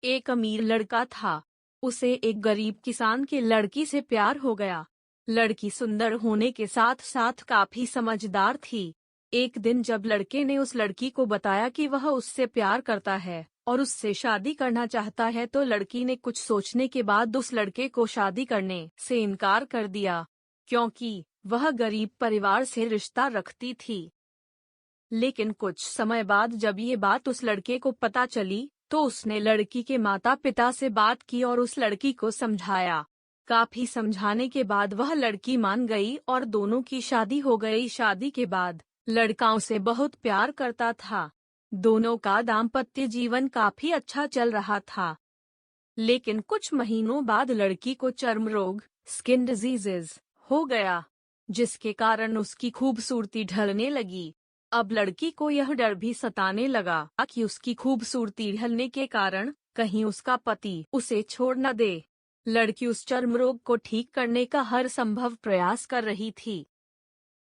एक अमीर लड़का था। उसे एक गरीब किसान के लड़की से प्यार हो गया। लड़की सुंदर होने के साथ साथ काफी समझदार थी। एक दिन जब लड़के ने उस लड़की को बताया कि वह उससे प्यार करता है और उससे शादी करना चाहता है, तो लड़की ने कुछ सोचने के बाद उस लड़के को शादी करने से इनकार कर दिया, क्योंकि वह गरीब परिवार से रिश्ता रखती थी। लेकिन कुछ समय बाद जब ये बात उस लड़के को पता चली, तो उसने लड़की के माता पिता से बात की और उस लड़की को समझाया। काफी समझाने के बाद वह लड़की मान गई और दोनों की शादी हो गई। शादी के बाद लड़का उसे बहुत प्यार करता था। दोनों का दाम्पत्य जीवन काफी अच्छा चल रहा था। लेकिन कुछ महीनों बाद लड़की को चर्म रोग, स्किन डिजीजेज, हो गया, जिसके कारण उसकी खूबसूरती ढलने लगी। अब लड़की को यह डर भी सताने लगा कि उसकी खूबसूरती ढलने के कारण कहीं उसका पति उसे छोड़ न दे। लड़की उस चर्म रोग को ठीक करने का हर संभव प्रयास कर रही थी।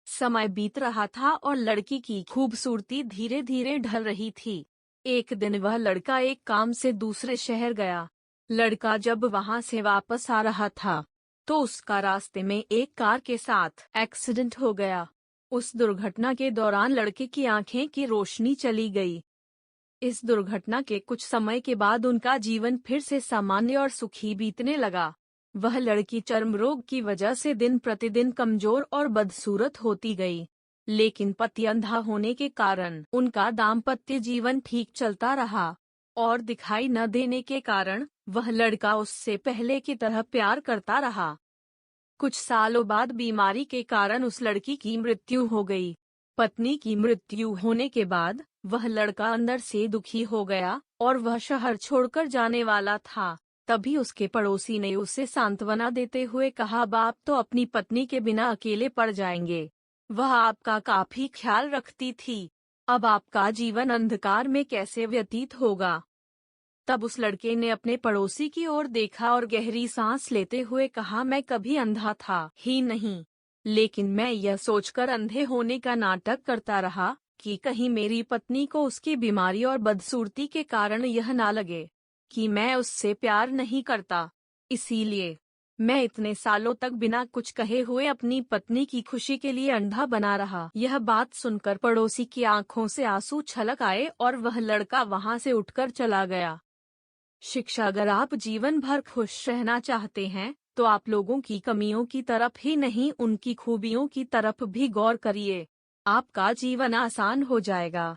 समय बीत रहा था और लड़की की खूबसूरती धीरे धीरे ढल रही थी। एक दिन वह लड़का एक काम से दूसरे शहर गया। लड़का जब वहां से वापस आ रहा था, तो उसका रास्ते में एक कार के साथ एक्सीडेंट हो गया। उस दुर्घटना के दौरान लड़के की आंखें की रोशनी चली गई। इस दुर्घटना के कुछ समय के बाद उनका जीवन फिर से सामान्य और सुखी बीतने लगा। वह लड़की चर्म रोग की वजह से दिन प्रतिदिन कमजोर और बदसूरत होती गई। लेकिन पति अंधा होने के कारण उनका दाम्पत्य जीवन ठीक चलता रहा और दिखाई न देने के कारण वह लड़का उससे पहले की तरह प्यार करता रहा। कुछ सालों बाद बीमारी के कारण उस लड़की की मृत्यु हो गई। पत्नी की मृत्यु होने के बाद वह लड़का अंदर से दुखी हो गया और वह शहर छोड़कर जाने वाला था। तभी उसके पड़ोसी ने उसे सांत्वना देते हुए कहा, बाप तो अपनी पत्नी के बिना अकेले पड़ जाएंगे। वह आपका काफी ख्याल रखती थी। अब आपका जीवन अंधकार में कैसे व्यतीत होगा। तब उस लड़के ने अपने पड़ोसी की ओर देखा और गहरी सांस लेते हुए कहा, मैं कभी अंधा था ही नहीं, लेकिन मैं यह सोचकर अंधे होने का नाटक करता रहा कि कहीं मेरी पत्नी को उसकी बीमारी और बदसूरती के कारण यह ना लगे कि मैं उससे प्यार नहीं करता। इसीलिए मैं इतने सालों तक बिना कुछ कहे हुए अपनी पत्नी की खुशी के लिए अंधा बना रहा। यह बात सुनकर पड़ोसी की आंखों से आंसू छलक आए और वह लड़का वहां से उठकर चला गया। शिक्षा, अगर आप जीवन भर खुश रहना चाहते हैं, तो आप लोगों की कमियों की तरफ ही नहीं, उनकी खूबियों की तरफ भी गौर करिए। आपका जीवन आसान हो जाएगा।